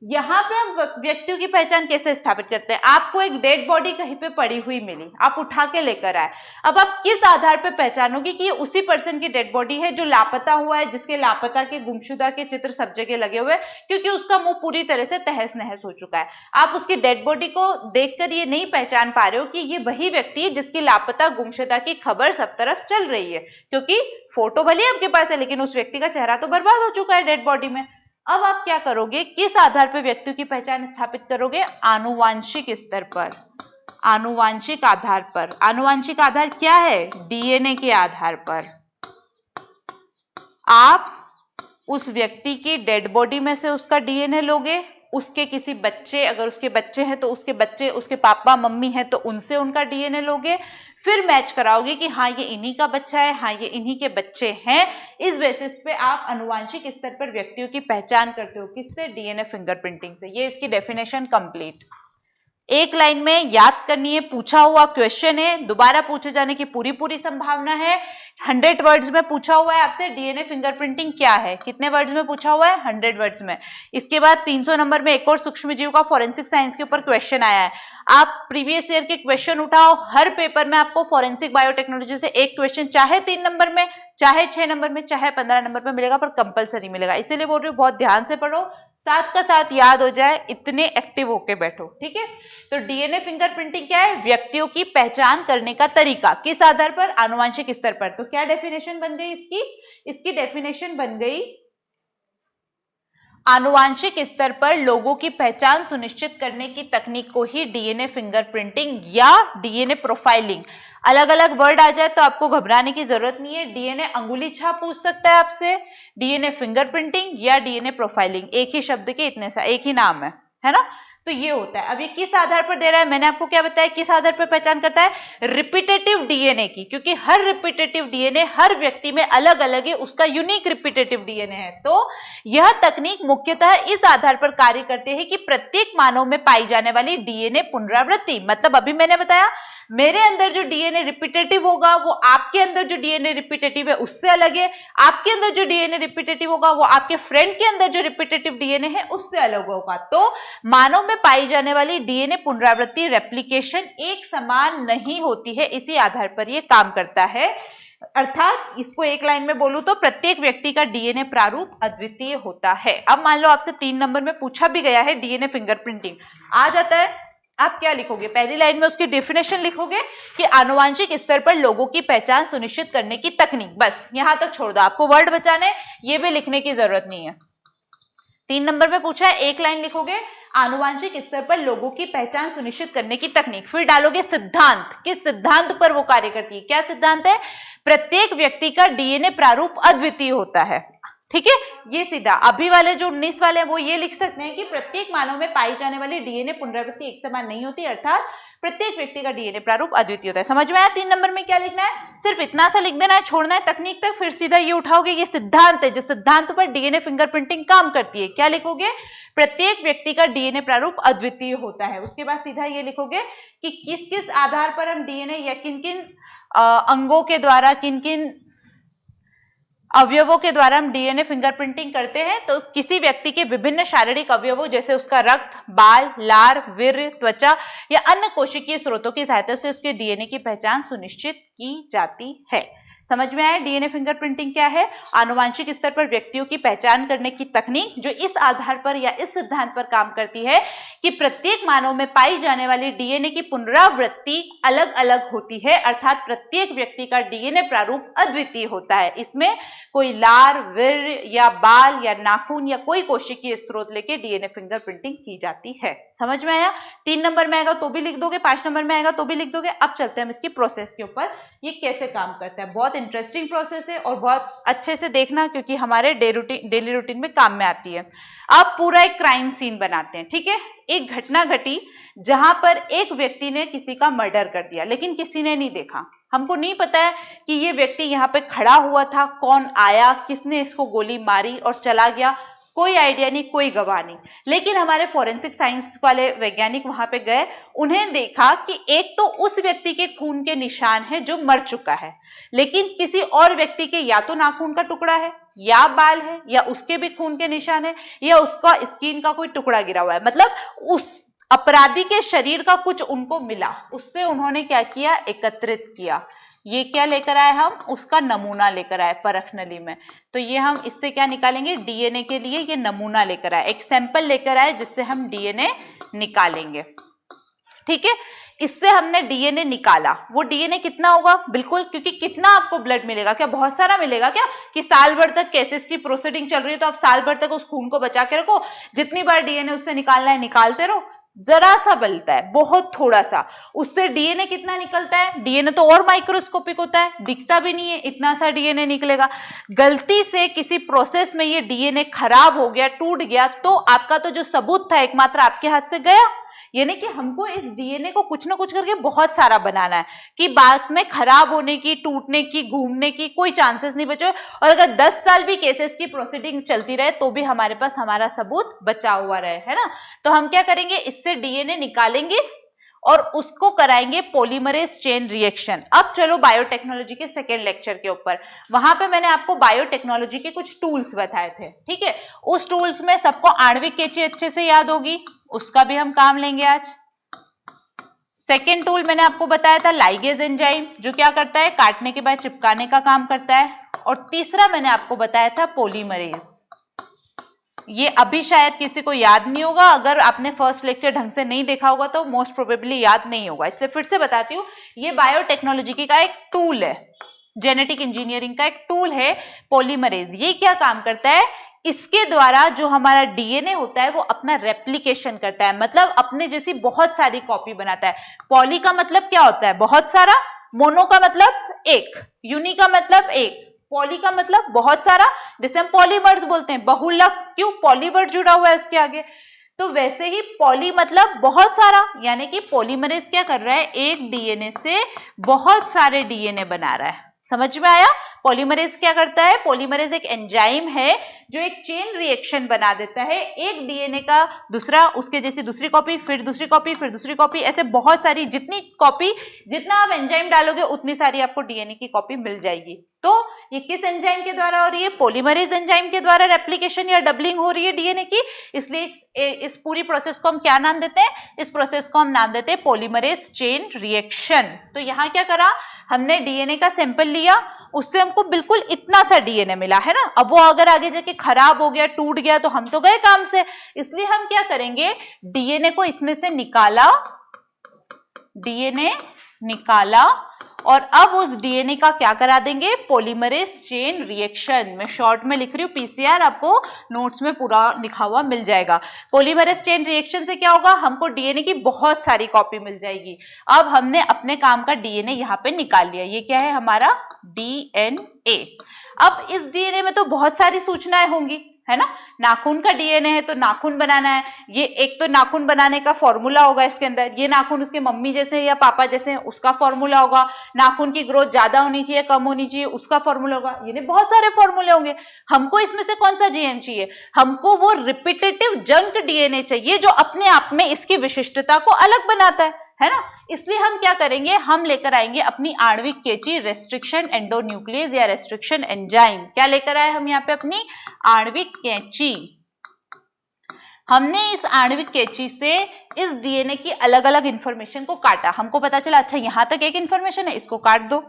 यहाँ पे हम व्यक्तियों की पहचान कैसे स्थापित करते हैं? आपको एक डेड बॉडी कहीं पे पड़ी हुई मिली, आप उठा के लेकर आए। अब आप किस आधार पे पहचानोगे कि ये उसी पर्सन की डेड बॉडी है जो लापता हुआ है, जिसके लापता के गुमशुदा के चित्र सब जगह लगे हुए हैं, क्योंकि उसका मुंह पूरी तरह से तहस नहस हो चुका है। आप उसकी डेड बॉडी को देखकर ये नहीं पहचान पा रहे हो कि ये वही व्यक्ति है जिसकी लापता गुमशुदा की खबर सब तरफ चल रही है, क्योंकि फोटो भले आपके पास है लेकिन उस व्यक्ति का चेहरा तो बर्बाद हो चुका है डेड बॉडी में। अब आप क्या करोगे? किस आधार पर व्यक्तियों की पहचान स्थापित करोगे? आनुवांशिक स्तर पर, आनुवांशिक आधार पर। आनुवांशिक आधार क्या है? डीएनए के आधार पर। आप उस व्यक्ति की डेड बॉडी में से उसका डीएनए लोगे, उसके किसी बच्चे, अगर उसके बच्चे हैं तो उसके बच्चे, उसके पापा मम्मी हैं तो उनसे उनका डीएनए लोगे, फिर मैच कराओगे कि हाँ ये इन्हीं का बच्चा है, हाँ ये इन्हीं के बच्चे हैं। इस बेसिस पे आप आनुवांशिक स्तर पर व्यक्तियों की पहचान करते हो। किससे? डीएनए फिंगरप्रिंटिंग से। ये इसकी डेफिनेशन कंप्लीट। एक लाइन में याद करनी है, पूछा हुआ क्वेश्चन है, दोबारा पूछे जाने की पूरी संभावना है। 100 वर्ड्स में पूछा हुआ है आपसे डीएनए फिंगरप्रिंटिंग क्या है। कितने वर्ड्स में पूछा हुआ है? 100 वर्ड्स में। इसके बाद 300 नंबर में एक और सूक्ष्म जीव का फॉरेंसिक साइंस के ऊपर क्वेश्चन आया है। आप प्रीवियस ईयर के क्वेश्चन उठाओ, हर पेपर में आपको फॉरेंसिक बायोटेक्नोलॉजी से एक क्वेश्चन चाहे 3 नंबर में, चाहे 6 नंबर में, चाहे 15 नंबर में मिलेगा, पर कंपलसरी मिलेगा। इसीलिए बोल रही हूँ बहुत ध्यान से पढ़ो, साथ का साथ याद हो जाए, इतने एक्टिव होके बैठो, ठीक है। तो डीएनए फिंगरप्रिंटिंग क्या है? व्यक्तियों की पहचान करने का तरीका। किस आधार पर? आनुवांशिक स्तर पर। तो क्या डेफिनेशन बन गई इसकी? इसकी डेफिनेशन बन गई, आनुवांशिक स्तर पर लोगों की पहचान सुनिश्चित करने की तकनीक को ही डीएनए फिंगरप्रिंटिंग या डीएनए प्रोफाइलिंग। अलग अलग वर्ड आ जाए तो आपको घबराने की जरूरत नहीं है। डीएनए अंगुली छाप पूछ सकता है आपसे, डीएनए फिंगरप्रिंटिंग या डीएनए प्रोफाइलिंग, एक ही शब्द के इतने सा एक ही नाम है ना। तो ये होता है। अब ये किस आधार पर दे रहा है? मैंने आपको क्या बताया, किस आधार पर पहचान करता है? रिपीटेटिव डीएनए की, क्योंकि हर रिपीटेटिव डीएनए हर व्यक्ति में अलग अलग है, उसका यूनिक रिपीटेटिव डीएनए है। तो यह तकनीक मुख्यतः इस आधार पर कार्य करती है कि प्रत्येक मानव में पाई जाने वाली डीएनए पुनरावृत्ति, मतलब अभी मैंने बताया मेरे अंदर जो डीएनए रिपीटेटिव होगा वो आपके अंदर जो डीएनए रिपीटेटिव है उससे अलग है, आपके अंदर जो डीएनए रिपीटेटिव होगा वो आपके फ्रेंड के अंदर जो रिपीटेटिव डीएनए है उससे अलग होगा। तो मानव में पाई जाने वाली डीएनए पुनरावृत्ति रेप्लिकेशन एक समान नहीं होती है, इसी आधार पर यह काम करता है। अर्थात इसको एक लाइन में बोलूं तो प्रत्येक व्यक्ति का डीएनए प्रारूप अद्वितीय होता है। अब मान लो आपसे 3 नंबर में पूछा भी गया है डीएनए फिंगरप्रिंटिंग आ जाता है, आप क्या लिखोगे? पहली लाइन में उसकी डेफिनेशन लिखोगे कि आनुवांशिक स्तर पर लोगों की पहचान सुनिश्चित करने की तकनीक। बस यहां तक छोड़ दो, आपको वर्ड बचाने ये भी लिखने की जरूरत नहीं है। 3 नंबर में पूछा है, एक लाइन लिखोगे आनुवांशिक स्तर पर लोगों की पहचान सुनिश्चित करने की तकनीक, फिर डालोगे सिद्धांत, किस सिद्धांत पर वो कार्य करती है। क्या सिद्धांत है? प्रत्येक व्यक्ति का डीएनए प्रारूप अद्वितीय होता है, ठीक है। ये सीधा अभी वाले जो 19 वाले हैं वो ये लिख सकते हैं कि प्रत्येक मानव में पाई जाने वाली डीएनए पुनरावृत्ति एक समान नहीं होती, अर्थात प्रत्येक व्यक्ति का डीएनए प्रारूप अद्वितीय होता है। समझ में आया? 3 नंबर में क्या लिखना है? सिर्फ इतना सा लिख देना है, छोड़ना है तकनीक तक, फिर सीधा ये उठाओगे ये सिद्धांत है, जिस सिद्धांत पर डीएनए फिंगरप्रिंटिंग काम करती है। क्या लिखोगे? प्रत्येक व्यक्ति का डीएनए प्रारूप अद्वितीय होता है। उसके बाद सीधा ये लिखोगे कि किस किस आधार पर हम डीएनए या किन किन अंगों के द्वारा, किन किन अवयवों के द्वारा हम डीएनए फिंगरप्रिंटिंग करते हैं। तो किसी व्यक्ति के विभिन्न शारीरिक अवयवों जैसे उसका रक्त, बाल, लार, वीर्य, त्वचा या अन्य कोशिकीय स्रोतों की सहायता से उसके डीएनए की पहचान सुनिश्चित की जाती है। समझ में आया डीएनए फिंगरप्रिंटिंग क्या है? आनुवांशिक स्तर पर व्यक्तियों की पहचान करने की तकनीक जो इस आधार पर या इस सिद्धांत पर काम करती है कि प्रत्येक मानव में पाई जाने वाली डीएनए की पुनरावृत्ति अलग अलग होती है, अर्थात प्रत्येक व्यक्ति का डीएनए प्रारूप अद्वितीय होता है। इसमें कोई लार, वीर्य या बाल या नाखून या कोई कोशिकीय स्रोत लेके डीएनए फिंगरप्रिंटिंग की जाती है। समझ में आया? 3 नंबर में आएगा तो भी लिख दोगे, 5 नंबर में आएगा तो भी लिख दोगे। अब चलते हैं हम इसकी प्रोसेस के ऊपर, ये कैसे काम करता है। बहुत इंटरेस्टिंग प्रोसेस है और बहुत अच्छे से देखना क्योंकि हमारे डेली रूटीन में काम में आती है। अब पूरा एक क्राइम सीन बनाते हैं, ठीक है? एक घटना घटी जहां पर एक व्यक्ति ने किसी का मर्डर कर दिया, लेकिन किसी ने नहीं देखा। हमको नहीं पता है कि ये व्यक्ति यहाँ पे खड़ा हुआ था, कौन आया, किसने इसको गोली मारी और चला गया, कोई आइडिया नहीं, कोई गवाह नहीं। लेकिन हमारे फोरेंसिक साइंस वाले वैज्ञानिक वहां पे गए, उन्हें देखा कि एक तो उस व्यक्ति के खून के निशान है जो मर चुका है, लेकिन किसी और व्यक्ति के या तो नाखून का टुकड़ा है या बाल है या उसके भी खून के निशान है या उसका स्किन का कोई टुकड़ा गिरा हुआ है। मतलब उस अपराधी के शरीर का कुछ उनको मिला, उससे उन्होंने क्या किया, एकत्रित किया। ये क्या लेकर आए हम, उसका नमूना लेकर आए परख नली में। तो ये हम इससे क्या निकालेंगे, डीएनए के लिए ये नमूना लेकर आए, एक सैंपल लेकर आए जिससे हम डीएनए निकालेंगे। ठीक है, इससे हमने डीएनए निकाला। वो डीएनए कितना होगा, बिल्कुल, क्योंकि कितना आपको ब्लड मिलेगा, क्या बहुत सारा मिलेगा क्या कि साल भर तक केसेस की प्रोसीडिंग चल रही है तो आप साल भर तक उस खून को बचा के रखो, जितनी बार डीएनए उससे निकालना है निकालते रहो। जरा सा बलता है, बहुत थोड़ा सा। उससे डीएनए कितना निकलता है, डीएनए तो और माइक्रोस्कोपिक होता है, दिखता भी नहीं है, इतना सा डीएनए निकलेगा। गलती से किसी प्रोसेस में ये डीएनए खराब हो गया, टूट गया, तो आपका तो जो सबूत था एकमात्र आपके हाथ से गया। यानी कि हमको इस डीएनए को कुछ ना कुछ करके बहुत सारा बनाना है कि बाद में खराब होने की, टूटने की, घूमने की कोई चांसेस नहीं बचे। और अगर 10 साल भी केसेस की प्रोसीडिंग चलती रहे तो भी हमारे पास हमारा सबूत बचा हुआ रहे, है ना। तो हम क्या करेंगे, इससे डीएनए निकालेंगे और उसको कराएंगे पॉलीमरेज चेन रिएक्शन। अब चलो बायोटेक्नोलॉजी के सेकेंड लेक्चर के ऊपर, वहां पे मैंने आपको बायोटेक्नोलॉजी के कुछ टूल्स बताए थे, ठीक है। उस टूल्स में सबको आणविक कैंची अच्छे से याद होगी, उसका भी हम काम लेंगे आज। सेकेंड टूल मैंने आपको बताया था लाइगेज एंजाइम, जो क्या करता है, काटने के बाद चिपकाने का काम करता है। और तीसरा मैंने आपको बताया था पॉलीमरेज। ये अभी शायद किसी को याद नहीं होगा, अगर आपने फर्स्ट लेक्चर ढंग से नहीं देखा होगा तो मोस्ट प्रोबेबली याद नहीं होगा, इसलिए फिर से बताती हूँ। ये बायोटेक्नोलॉजी का एक टूल है, जेनेटिक इंजीनियरिंग का एक टूल है पॉलीमरेज। ये क्या काम करता है, इसके द्वारा जो हमारा डीएनए होता है वो अपना रेप्लिकेशन करता है, मतलब अपने जैसी बहुत सारी कॉपी बनाता है। पॉली का मतलब क्या होता है, बहुत सारा, मोनो का मतलब एक, यूनि का मतलब एक, पॉली का मतलब बहुत सारा, जैसे हम पॉलीमर्स बोलते हैं, बहुलक, क्यों, पॉलीवर्ड जुड़ा हुआ है उसके आगे। तो वैसे ही पॉली मतलब बहुत सारा, यानी कि पॉलीमरेज क्या कर रहा है, एक डीएनए से बहुत सारे डीएनए बना रहा है। समझ में आया। पॉलीमरेज क्या करता है, पॉलीमरेज एक एंजाइम है जो एक चेन रिएक्शन बना देता है, एक डीएनए का दूसरा, उसके जैसी दूसरी कॉपी, फिर दूसरी कॉपी, फिर दूसरी कॉपी, ऐसे बहुत सारी, जितनी कॉपी, जितना आप एंजाइम डालोगे उतनी सारी आपको डीएनए की कॉपी मिल जाएगी। तो ये किस एंजाइम के द्वारा हो रही है, पॉलीमरेज एंजाइम के द्वारा रेप्लिकेशन या डबलिंग हो रही है डीएनए की। इसलिए इस पूरी प्रोसेस को हम क्या नाम देते हैं, इस प्रोसेस को हम नाम देते हैं पॉलीमरेज चेन रिएक्शन। तो यहाँ क्या करा, हमने डीएनए का सैंपल लिया, उससे हमको बिल्कुल इतना सा डीएनए मिला, है ना। अब वो अगर आगे जाके खराब हो गया, टूट गया, तो हम तो गए काम से। इसलिए हम क्या करेंगे, डीएनए को इसमें से निकाला, डीएनए निकाला, और अब उस डीएनए का क्या करा देंगे, पॉलीमरेज चेन रिएक्शन। मैं शॉर्ट में लिख रही हूँ, पीसीआर आपको नोट्स में पूरा लिखा हुआ मिल जाएगा। पॉलीमरेज चेन रिएक्शन से क्या होगा, हमको डीएनए की बहुत सारी कॉपी मिल जाएगी। अब हमने अपने काम का डीएनए यहाँ पे निकाल लिया। ये क्या है, हमारा डीएनए। अब इस डीएनए में तो बहुत सारी सूचनाएं होंगी, है ना। नाखून का डीएनए है तो नाखून बनाना है, ये एक तो नाखून बनाने का फॉर्मूला होगा इसके अंदर, ये नाखून उसके मम्मी जैसे या पापा जैसे हैं उसका फॉर्मूला होगा, नाखून की ग्रोथ ज्यादा होनी चाहिए कम होनी चाहिए उसका फॉर्मूला होगा, ये बहुत सारे फॉर्मूले होंगे। हमको इसमें से कौन सा डीएनए चाहिए, हमको वो रिपीटेटिव जंक डीएनए चाहिए जो अपने आप में इसकी विशिष्टता को अलग बनाता है। है ना। इसलिए हम क्या करेंगे, हम लेकर आएंगे अपनी आणविक कैंची रेस्ट्रिक्शन एंडोन्यूक्लियस या रेस्ट्रिक्शन एंजाइम। क्या लेकर आए हम यहाँ पे अपनी आणविक कैंची। हमने इस आणविक कैंची से इस डीएनए की अलग अलग इंफॉर्मेशन को काटा। हमको पता चला अच्छा यहां तक एक इंफॉर्मेशन है, इसको काट दो,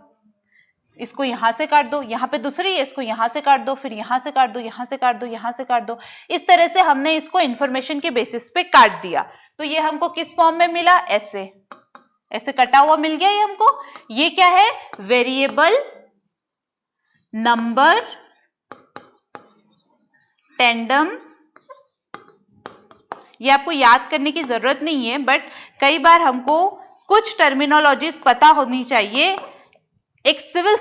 इसको यहां से काट दो, यहां पे दूसरी है, इसको यहां से काट दो, फिर यहां से काट दो, यहां से काट दो, यहां से काट दो। इस तरह से हमने इसको इंफॉर्मेशन के बेसिस पे काट दिया। तो ये हमको किस फॉर्म में मिला, ऐसे ऐसे कटा हुआ मिल गया ये हमको। ये क्या है, वेरिएबल नंबर टेंडम। ये आपको याद करने की जरूरत नहीं है, बट कई बार हमको कुछ टर्मिनोलॉजीज पता होनी चाहिए एक सिविल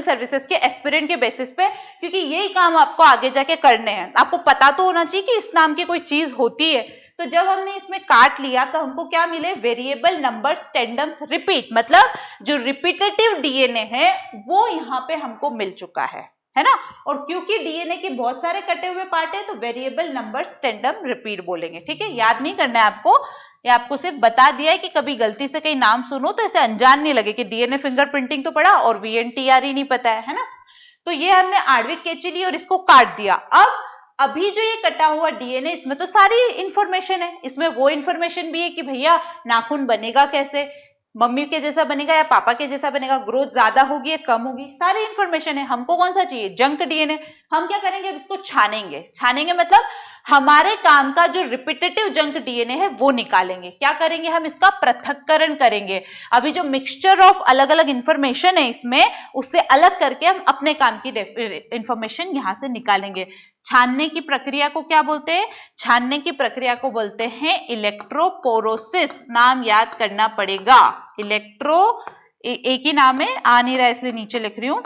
सर्विसेज के एस्पिरेंट के बेसिस पे, क्योंकि यही काम आपको आगे जाके करने हैं। आपको पता तो होना चाहिए कि इस नाम की कोई चीज होती है। तो जब हमने इसमें काट लिया तो हमको क्या मिले, वेरिएबल नंबर्स टेंडम्स रिपीट, मतलब जो रिपीटेटिव डीएनए है वो यहाँ पे हमको मिल चुका है ना। और क्योंकि डीएनए के बहुत सारे कटे हुए पार्ट है तो वेरिएबल नंबर्स टेंडम रिपीट बोलेंगे। ठीक है, याद नहीं करना है आपको, ये आपको सिर्फ बता दिया है कि कभी गलती से कहीं नाम सुनो तो ऐसे अनजान नहीं लगे कि डीएनए फिंगरप्रिंटिंग तो पढ़ा और वीएनटीआर ही नहीं पता है ना। तो ये हमने आणविक कैंची ली और इसको काट दिया। अब अभी जो ये कटा हुआ डीएनए, इसमें तो सारी इंफॉर्मेशन है, इसमें वो इंफॉर्मेशन भी है कि भैया नाखून बनेगा कैसे, मम्मी के जैसा बनेगा या पापा के जैसा बनेगा, ग्रोथ ज्यादा होगी या कम होगी, सारी इंफॉर्मेशन है। हमको कौन सा चाहिए, जंक डीएनए। हम क्या करेंगे, अब इसको छानेंगे। छानेंगे मतलब हमारे काम का जो रिपीटेटिव जंक डीएनए है वो निकालेंगे। क्या करेंगे, हम इसका पृथक्करण करेंगे। अभी जो मिक्सचर ऑफ अलग अलग इंफॉर्मेशन है इसमें, उससे अलग करके हम अपने काम की इंफॉर्मेशन यहां से निकालेंगे। छानने की प्रक्रिया को क्या बोलते हैं, छानने की प्रक्रिया को बोलते हैं इलेक्ट्रोपोरोसिस। नाम याद करना पड़ेगा, एक ही नाम है, आ नहीं रहा है इसलिए नीचे लिख रही हूं,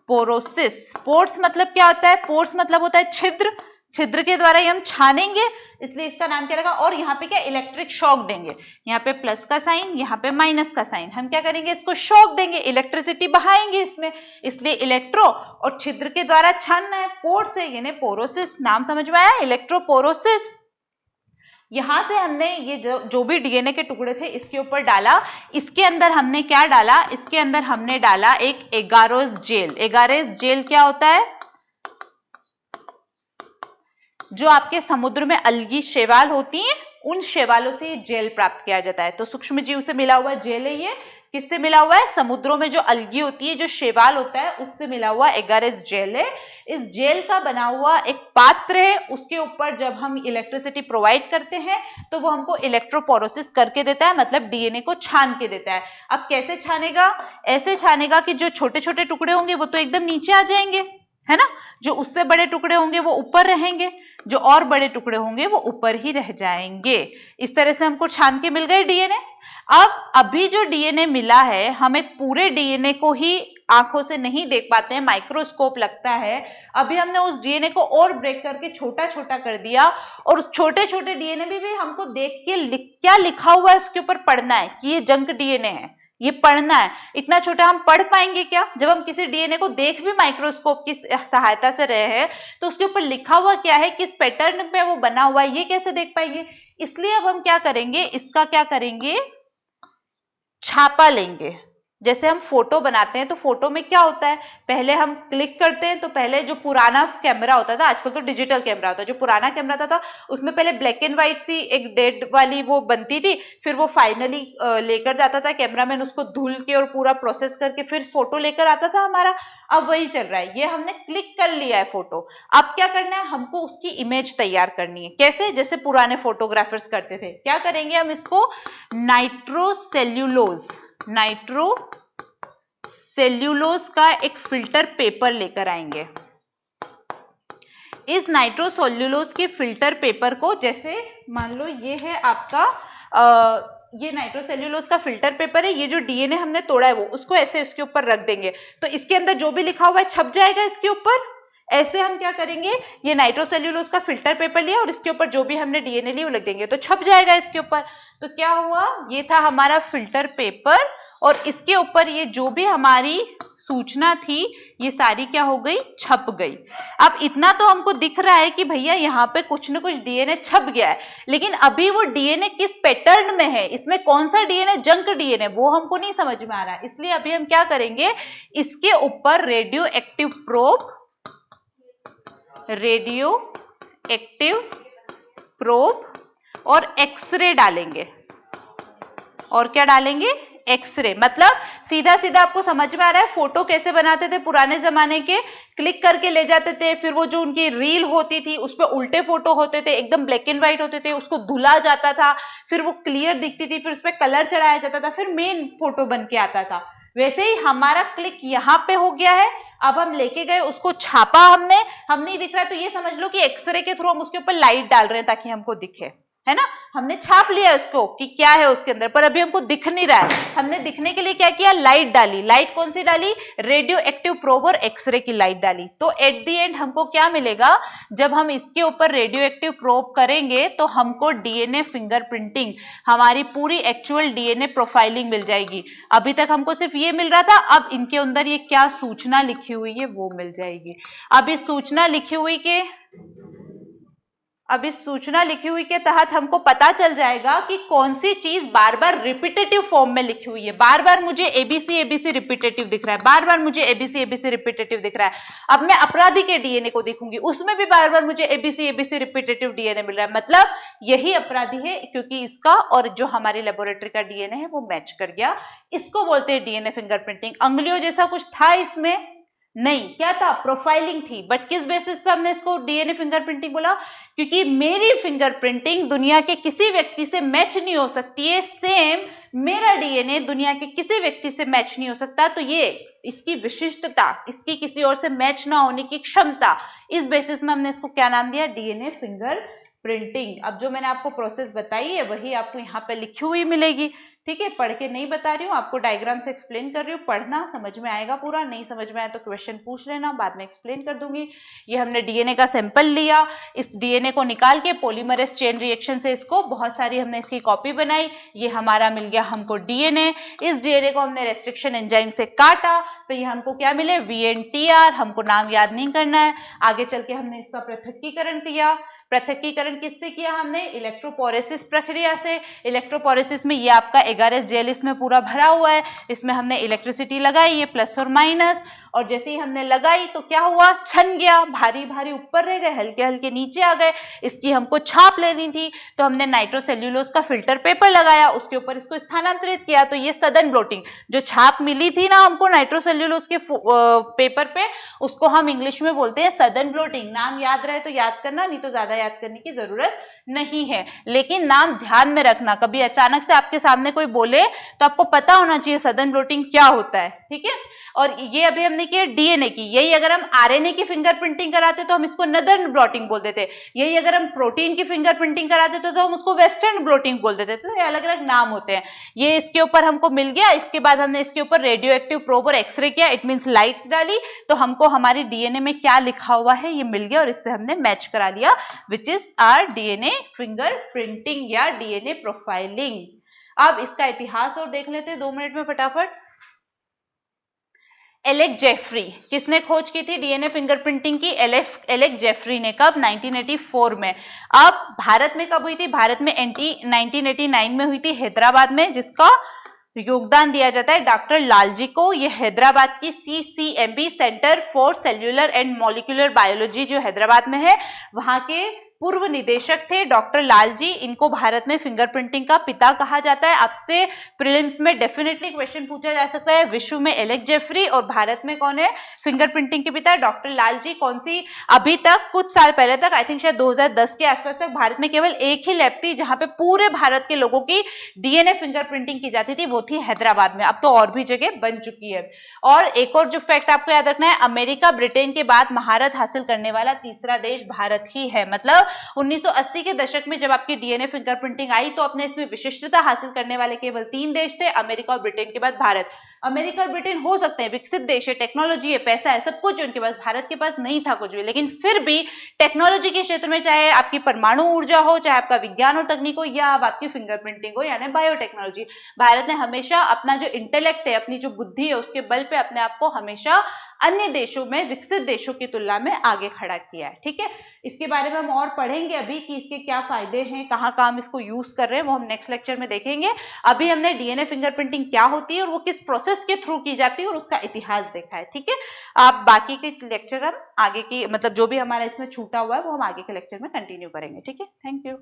पोरोसिस। पोर्स मतलब क्या होता है, पोर्स मतलब होता है छिद्र, छिद्र के द्वारा ही हम छानेंगे, इसलिए इसका नाम क्या रखा। और यहाँ पे क्या, इलेक्ट्रिक शॉक देंगे। यहाँ पे प्लस का साइन, यहाँ पे माइनस का साइन, हम क्या करेंगे, इसको शॉक देंगे, इलेक्ट्रिसिटी बहाएंगे इसमें, इसलिए इलेक्ट्रो, और छिद्र के द्वारा छानना है, पोर से, यानी पोरोसिस। नाम समझ में आया, इलेक्ट्रोपोरोसिस। यहां से हमने ये जो भी डीएनए के टुकड़े थे इसके ऊपर डाला। इसके अंदर हमने क्या डाला, इसके अंदर हमने डाला एक एगारोस जेल। एगारोस जेल क्या होता है, जो आपके समुद्र में अलगी शैवाल होती हैं, उन शैवालों से जेल प्राप्त किया जाता है। तो सूक्ष्म जीव से मिला हुआ जेल है ये। किससे मिला हुआ है, समुद्रों में जो अलगी होती है, जो शैवाल होता है, उससे मिला हुआ एगारेस जेल है। इस जेल का बना हुआ एक पात्र है, उसके ऊपर जब हम इलेक्ट्रिसिटी प्रोवाइड करते हैं तो वो हमको इलेक्ट्रोपोरोसिस करके देता है, मतलब डीएनए को छान के देता है। अब कैसे छानेगा, ऐसे छानेगा कि जो छोटे छोटे टुकड़े होंगे वो तो एकदम नीचे आ जाएंगे, है ना, जो उससे बड़े टुकड़े होंगे वो ऊपर रहेंगे, जो और बड़े टुकड़े होंगे वो ऊपर ही रह जाएंगे। इस तरह से हमको छान के मिल गए डीएनए। अब अभी जो डीएनए मिला है, हमें पूरे डीएनए को ही आंखों से नहीं देख पाते हैं, माइक्रोस्कोप लगता है। अभी हमने उस डीएनए को और ब्रेक करके छोटा छोटा कर दिया, और उस छोटे छोटे डीएनए में भी हमको देख के क्या लिखा हुआ है उसके ऊपर पढ़ना है कि ये जंक डीएनए है, ये पढ़ना है। इतना छोटा हम पढ़ पाएंगे क्या, जब हम किसी डीएनए को देख भी माइक्रोस्कोप की सहायता से रहे हैं तो उसके ऊपर लिखा हुआ क्या है, किस पैटर्न में वो बना हुआ है, ये कैसे देख पाएंगे। इसलिए अब हम क्या करेंगे, इसका क्या करेंगे, छापा लेंगे। जैसे हम फोटो बनाते हैं तो फोटो में क्या होता है, पहले हम क्लिक करते हैं तो पहले जो पुराना कैमरा होता था, आजकल तो डिजिटल कैमरा होता है, जो पुराना कैमरा था उसमें पहले ब्लैक एंड व्हाइट सी एक डेड वाली वो बनती थी, फिर वो फाइनली लेकर जाता था कैमरामैन, उसको धुल के और पूरा प्रोसेस करके फिर फोटो लेकर आता था हमारा। अब वही चल रहा है, ये हमने क्लिक कर लिया है फोटो। अब क्या करना है, हमको उसकी इमेज तैयार करनी है। कैसे, जैसे पुराने फोटोग्राफर्स करते थे। क्या करेंगे, हम इसको नाइट्रोसेल्यूलोज का एक फिल्टर पेपर लेकर आएंगे। इस नाइट्रोसेल्यूलोज के फिल्टर पेपर को, जैसे मान लो ये है आपका ये नाइट्रोसेल्यूलोज का फिल्टर पेपर है, ये जो डीएनए हमने तोड़ा है वो, उसको ऐसे इसके ऊपर रख देंगे तो इसके अंदर जो भी लिखा हुआ है छप जाएगा इसके ऊपर। ऐसे हम क्या करेंगे, ये नाइट्रोसेल्यूलोज का फिल्टर पेपर लिया और इसके ऊपर जो भी हमने डीएनए लिया वो लिख देंगे तो छप जाएगा इसके ऊपर। तो क्या हुआ, ये था हमारा फिल्टर पेपर, और इसके ऊपर ये जो भी हमारी सूचना थी ये सारी क्या हो गई, छप गई। अब इतना तो हमको दिख रहा है कि भैया यहाँ पे कुछ न कुछ डीएनए छप गया है, लेकिन अभी वो डीएनए किस पैटर्न में है, इसमें कौन सा डीएनए जंक डीएनए, वो हमको नहीं समझ में आ रहा है। इसलिए अभी हम क्या करेंगे, इसके ऊपर रेडियो एक्टिव प्रोब और एक्सरे डालेंगे। और क्या डालेंगे, एक्सरे। मतलब सीधा सीधा आपको समझ में आ रहा है, फोटो कैसे बनाते थे पुराने जमाने के, क्लिक करके ले जाते थे, फिर वो जो उनकी रील होती थी उस पर उल्टे फोटो होते थे, एकदम ब्लैक एंड व्हाइट होते थे, उसको धुला जाता था, फिर वो क्लियर दिखती थी, फिर उस पर कलर चढ़ाया जाता था, फिर मेन फोटो बन के आता था। वैसे ही हमारा क्लिक यहाँ पे हो गया है। अब हम लेके गए, उसको छापा हमने, हम नहीं दिख रहा तो ये समझ लो कि एक्सरे के थ्रू हम उसके ऊपर लाइट डाल रहे हैं ताकि हमको दिखे, है ना। हमने छाप लिया उसको कि क्या है उसके अंदर, पर अभी हमको दिख नहीं रहा है। हमने दिखने के लिए क्या किया, लाइट डाली। लाइट कौन सी डाली, रेडियो एक्टिव प्रोब और एक्सरे की लाइट डाली। तो एट द एंड हमको क्या मिलेगा, जब हम इसके ऊपर रेडियो एक्टिव प्रोब करेंगे तो हमको डीएनए फिंगरप्रिंटिंग, हमारी पूरी एक्चुअल डीएनए प्रोफाइलिंग मिल जाएगी। अभी तक हमको सिर्फ ये मिल रहा था, अब इनके अंदर ये क्या सूचना लिखी हुई है वो मिल जाएगी। अब इस सूचना लिखी हुई के तहत हमको पता चल जाएगा कि कौन सी चीज बार बार रिपीटेटिव फॉर्म में लिखी हुई है। बार बार मुझे एबीसी रिपीटेटिव दिख रहा है, बार बार मुझे एबीसी रिपीटेटिव दिख रहा है। अब मैं अपराधी के डीएनए को देखूंगी, उसमें भी बार बार मुझे एबीसी रिपीटेटिव डीएनए मिल रहा है, मतलब यही अपराधी है, क्योंकि इसका और जो हमारी लेबोरेटरी का डीएनए है वो मैच कर गया। इसको बोलते हैं डीएनए फिंगरप्रिंटिंग। अंगुलियों जैसा कुछ था इसमें नहीं, क्या था, प्रोफाइलिंग थी। बट किस बेसिस पे हमने इसको डीएनए फिंगरप्रिंटिंग बोला, क्योंकि मेरी फिंगरप्रिंटिंग दुनिया के किसी व्यक्ति से मैच नहीं हो सकती है, सेम मेरा डीएनए दुनिया के किसी व्यक्ति से मैच नहीं हो सकता। तो ये इसकी विशिष्टता, इसकी किसी और से मैच ना होने की क्षमता, इस बेसिस में हमने इसको क्या नाम दिया, डीएनए फिंगरप्रिंटिंग। अब जो मैंने आपको प्रोसेस बताई है वही आपको यहाँ पे लिखी हुई मिलेगी, ठीक है। पढ़ के नहीं बता रही हूँ, आपको डायग्राम से एक्सप्लेन कर रही हूँ, पढ़ना, समझ में आएगा पूरा। नहीं समझ में आया तो क्वेश्चन पूछ लेना, बाद में एक्सप्लेन कर दूंगी। ये हमने डीएनए का सैंपल लिया, इस डीएनए को निकाल के पॉलीमरेज चेन रिएक्शन से इसको बहुत सारी हमने इसकी कॉपी बनाई। ये हमारा मिल गया हमको डीएनए। इस डीएनए को हमने रेस्ट्रिक्शन एंजाइम से काटा तो ये हमको क्या मिले, VNTR। हमको नाम याद नहीं करना है। आगे चल के हमने इसका पृथक्कीकरण किया। पृथक्कीकरण किससे किया हमने, इलेक्ट्रोपोरेसिस प्रक्रिया से। इलेक्ट्रोपोरेसिस में ये आपका एगारस जेल इसमें पूरा भरा हुआ है, इसमें हमने इलेक्ट्रिसिटी लगाई, ये प्लस और माइनस, और जैसे ही हमने लगाई तो क्या हुआ, छन गया, भारी भारी ऊपर रह गए, हल्के हल्के नीचे आ गए। इसकी हमको छाप लेनी थी तो हमने नाइट्रोसेल्यूलोज का फिल्टर पेपर लगाया, उसके ऊपर इसको स्थानांतरित किया। तो ये सदन ब्लोटिंग, जो छाप मिली थी ना हमको नाइट्रोसेल्यूलोज के पेपर पे, उसको हम इंग्लिश में बोलते हैं सदन ब्लोटिंग। नाम याद रहे तो याद करना, नहीं तो ज्यादा याद करने की जरूरत नहीं है, लेकिन नाम ध्यान में रखना। कभी अचानक से आपके सामने कोई बोले तो आपको पता होना चाहिए सदन ब्लोटिंग क्या होता है, ठीक है। और ये अभी हमने किया डीएनए की। यही अगर हम आरएनए की फिंगरप्रिंटिंग कराते तो हम इसको नदर्न ब्लोटिंग बोल देते। यही अगर हम प्रोटीन की फिंगरप्रिंटिंग कराते तो हम उसको वेस्टर्न ब्लोटिंग बोल देते। तो ये अलग अलग नाम होते हैं। ये इसके ऊपर हमको मिल गया। इसके बाद हमने इसके ऊपर रेडियो एक्टिव प्रोब और एक्सरे किया, इट मींस लाइट्स डाली, तो हमको हमारी डीएनए में क्या लिखा हुआ है ये मिल गया और इससे हमने मैच करा लिया, which is are DNA fingerprinting या डीएनए प्रोफाइलिंग। अब इसका इतिहास और देख लेते हैं 2 मिनट में फटाफट। एलेक जेफरी, किसने खोज की थी डीएनए फिंगरप्रिंटिंग की, एलेक जेफरी ने। कब, 1984 में। अब भारत में कब हुई थी, भारत में 1989 में हुई थी हैदराबाद में, जिसका योगदान दिया जाता है डॉक्टर लालजी को। ये हैदराबाद की CCMB centre for cellular and molecular biology जो हैदराबाद में है, वहां के पूर्व निदेशक थे डॉक्टर लालजी। इनको भारत में फिंगरप्रिंटिंग का पिता कहा जाता है। आपसे प्रीलिम्स में डेफिनेटली क्वेश्चन पूछा जा सकता है, विश्व में एलेक जेफरी और भारत में कौन है फिंगरप्रिंटिंग के पिता, डॉक्टर लालजी। कौन सी, अभी तक कुछ साल पहले तक, आई थिंक शायद 2010 के आसपास तक भारत में केवल एक ही लैब थी जहां पे पूरे भारत के लोगों की डीएनए फिंगरप्रिंटिंग की जाती थी, वो थी हैदराबाद में। अब तो और भी जगह बन चुकी है। और एक और जो फैक्ट आपको याद रखना है, अमेरिका ब्रिटेन के बाद महारत हासिल करने वाला तीसरा देश भारत ही है। मतलब 1980 के दशक में जब आपकी डीएनए फिंगरप्रिंटिंग आई तो अपने इसमें विशिष्टता हासिल करने वाले केवल 3 देश थे, अमेरिका और ब्रिटेन के बाद भारत। अमेरिका और ब्रिटेन हो सकते हैं विकसित देश है, टेक्नोलॉजी है, पैसा है, सब कुछ उनके पास, भारत के पास नहीं था कुछ भी, लेकिन फिर भी टेक्नोलॉजी के क्षेत्र में चाहे आपकी परमाणु ऊर्जा हो, चाहे आपका विज्ञान और तकनीक हो, या अब आपकी फिंगरप्रिंटिंग हो यानी बायोटेक्नोलॉजी, भारत ने हमेशा अपना जो इंटेलेक्ट है, अपनी जो बुद्धि है, उसके बल पे अपने आप को हमेशा अन्य देशों में, विकसित देशों की तुलना में आगे खड़ा किया है। ठीक है, इसके बारे में हम और पढ़ेंगे अभी कि इसके क्या फायदे हैं, कहाँ कहाँ हम इसको यूज कर रहे हैं, वो हम नेक्स्ट लेक्चर में देखेंगे। अभी हमने डीएनए फिंगरप्रिंटिंग क्या होती है और वो किस प्रोसेस के थ्रू की जाती है और उसका इतिहास देखा है। ठीक है, आप बाकी के लेक्चर हम आगे की, मतलब जो भी हमारा इसमें छूटा हुआ है वो हम आगे के लेक्चर में कंटिन्यू करेंगे। ठीक है, थैंक यू।